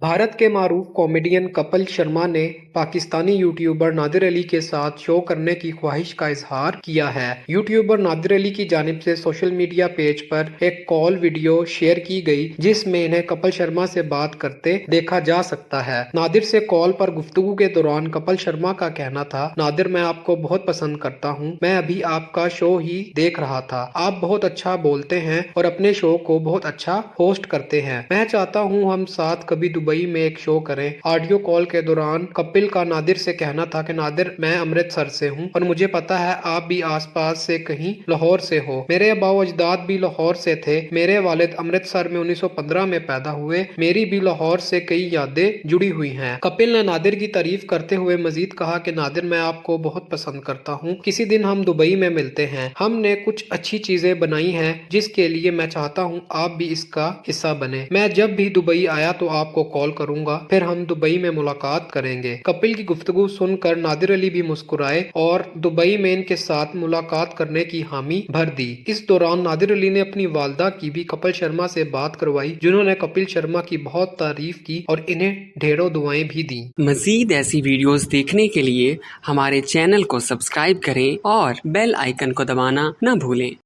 भारत के मारूफ कॉमेडियन कपिल शर्मा ने पाकिस्तानी यूट्यूबर नादिर अली के साथ शो करने की ख्वाहिश का इजहार किया है। यूट्यूबर नादिर अली की जानिब से सोशल मीडिया पेज पर एक कॉल वीडियो शेयर की गई जिसमें इन्हें कपिल शर्मा से बात करते देखा जा सकता है। नादिर से कॉल पर गुफ्तगू के दौरान कपिल शर्मा का कहना था, नादिर मैं आपको बहुत पसंद करता हूँ, मैं अभी आपका शो ही देख रहा था, आप बहुत अच्छा बोलते हैं और अपने शो को बहुत अच्छा होस्ट करते हैं, मैं चाहता हूँ हम साथ कभी दुबई में एक शो करें। ऑडियो कॉल के दौरान कपिल का नादिर से कहना था कि नादिर मैं अमृतसर से हूँ और मुझे पता है आप भी आसपास से कहीं लाहौर से हो, मेरे अबाओ अजदाद भी लाहौर से थे, मेरे वालिद अमृतसर में 1915 में पैदा हुए, मेरी भी लाहौर से कई यादें जुड़ी हुई हैं। कपिल ने नादिर की तारीफ करते हुए मजीद कहा कि नादिर मैं आपको बहुत पसंद करता हूँ, किसी दिन हम दुबई में मिलते हैं, हमने कुछ अच्छी चीजें बनाई हैं जिसके लिए मैं चाहता हूँ आप भी इसका हिस्सा बने, मैं जब भी दुबई आया तो आपको कॉल करूंगा, फिर हम दुबई में मुलाकात करेंगे। कपिल की गुफ्तगू सुनकर नादिर अली भी मुस्कुराए और दुबई में इनके साथ मुलाकात करने की हामी भर दी। इस दौरान नादिर अली ने अपनी वालदा की भी कपिल शर्मा से बात करवाई, जिन्होंने कपिल शर्मा की बहुत तारीफ की और इन्हें ढेरों दुआएं भी दी। मजीद ऐसी वीडियोस देखने के लिए हमारे चैनल को सब्सक्राइब करें और बेल आइकन को दबाना न भूलें।